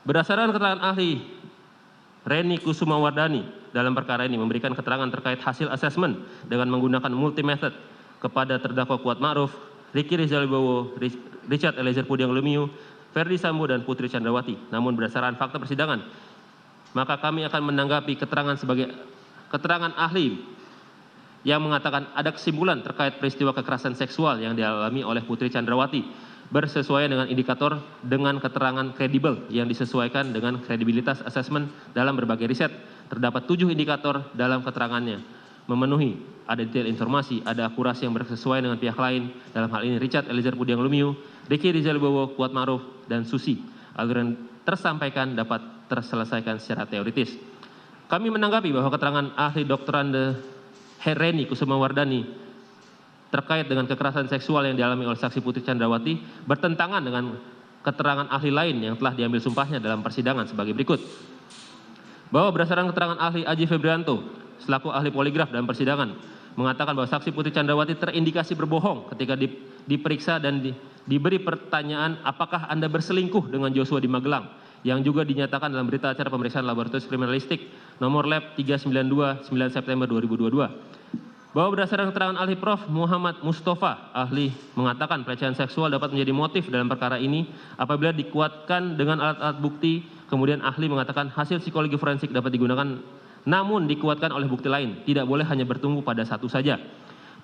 Berdasarkan keterangan ahli Reni Kusumawardani dalam perkara ini memberikan keterangan terkait hasil asesmen dengan menggunakan multi method kepada terdakwa Kuat Ma'ruf, Ricky Rizal Wibowo, Richard Eliezer Pudiang Lumiu, Ferdi Sambo dan Putri Chandrawati. Namun berdasarkan fakta persidangan, maka kami akan menanggapi keterangan sebagai keterangan ahli yang mengatakan ada kesimpulan terkait peristiwa kekerasan seksual yang dialami oleh Putri Chandrawati bersesuaian dengan indikator dengan keterangan kredibel yang disesuaikan dengan kredibilitas asesmen dalam berbagai riset. Terdapat 7 indikator dalam keterangannya memenuhi, ada detail informasi, ada akurasi yang bersesuaian dengan pihak lain, dalam hal ini Richard Eliezer Pudiang Lumiu, Ricky Rizal Wibowo, Kuat Ma'ruf, dan Susi. Agar yang tersampaikan dapat terselesaikan secara teoritis. Kami menanggapi bahwa keterangan ahli Dr. Reni Kusumawardani terkait dengan kekerasan seksual yang dialami oleh saksi Putri Chandrawati bertentangan dengan keterangan ahli lain yang telah diambil sumpahnya dalam persidangan sebagai berikut. Bahwa berdasarkan keterangan ahli Aji Febrianto selaku ahli poligraf dalam persidangan mengatakan bahwa saksi Putri Chandrawati terindikasi berbohong ketika diperiksa dan diberi pertanyaan apakah Anda berselingkuh dengan Joshua di Magelang, yang juga dinyatakan dalam berita acara pemeriksaan laboratorium kriminalistik nomor lab 392 9 September 2022. Bahwa berdasarkan keterangan ahli Prof. Muhammad Mustafa, ahli mengatakan pelecehan seksual dapat menjadi motif dalam perkara ini apabila dikuatkan dengan alat-alat bukti. Kemudian ahli mengatakan hasil psikologi forensik dapat digunakan namun dikuatkan oleh bukti lain, tidak boleh hanya bertumbuh pada satu saja.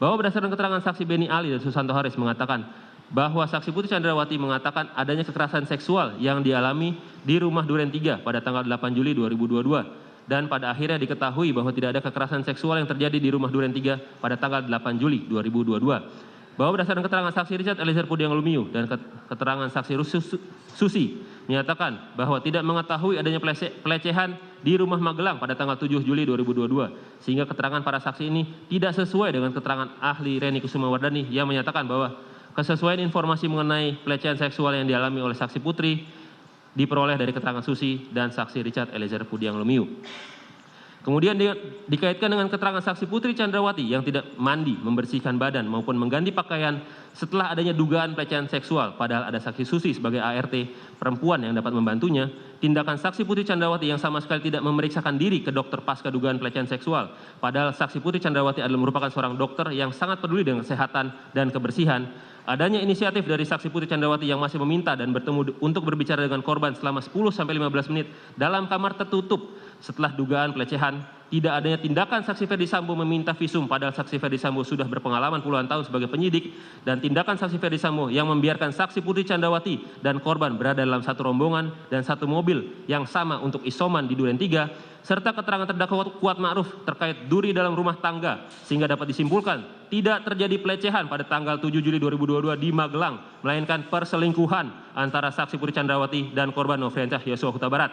Bahwa berdasarkan keterangan saksi Beni Ali dan Susanto Haris mengatakan bahwa saksi Putri Chandrawati mengatakan adanya kekerasan seksual yang dialami di rumah Duren 3 pada tanggal 8 Juli 2022. Dan pada akhirnya diketahui bahwa tidak ada kekerasan seksual yang terjadi di rumah Duren 3 pada tanggal 8 Juli 2022. Bahwa berdasarkan keterangan saksi Richard Eliezer Pudiang Lumiu dan keterangan saksi Susi menyatakan bahwa tidak mengetahui adanya pelecehan di rumah Magelang pada tanggal 7 Juli 2022. Sehingga keterangan para saksi ini tidak sesuai dengan keterangan ahli Reni Kusumawardani yang menyatakan bahwa kesesuaian informasi mengenai pelecehan seksual yang dialami oleh saksi Putri diperoleh dari keterangan Susi dan saksi Richard Eliezer Pudiang Lumiu. Kemudian dikaitkan dengan keterangan saksi Putri Chandrawati yang tidak mandi, membersihkan badan maupun mengganti pakaian setelah adanya dugaan pelecehan seksual, padahal ada saksi Susi sebagai ART perempuan yang dapat membantunya. Tindakan saksi Putri Chandrawati yang sama sekali tidak memeriksakan diri ke dokter pasca dugaan pelecehan seksual, padahal saksi Putri Chandrawati adalah merupakan seorang dokter yang sangat peduli dengan kesehatan dan kebersihan. Adanya inisiatif dari saksi Putri Chandrawati yang masih meminta dan bertemu untuk berbicara dengan korban selama 10-15 menit dalam kamar tertutup setelah dugaan pelecehan. Tidak adanya tindakan saksi Ferdi Sambo meminta visum padahal saksi Ferdi Sambo sudah berpengalaman puluhan tahun sebagai penyidik, dan tindakan saksi Ferdi Sambo yang membiarkan saksi Putri Chandrawati dan korban berada dalam satu rombongan dan satu mobil yang sama untuk isoman di Duren 3, serta keterangan terdakwa Kuat Ma'ruf terkait duri dalam rumah tangga sehingga dapat disimpulkan tidak terjadi pelecehan pada tanggal 7 Juli 2022 di Magelang, melainkan perselingkuhan antara saksi Putri Chandrawati dan korban Nofriansyah Yosua Huta Barat.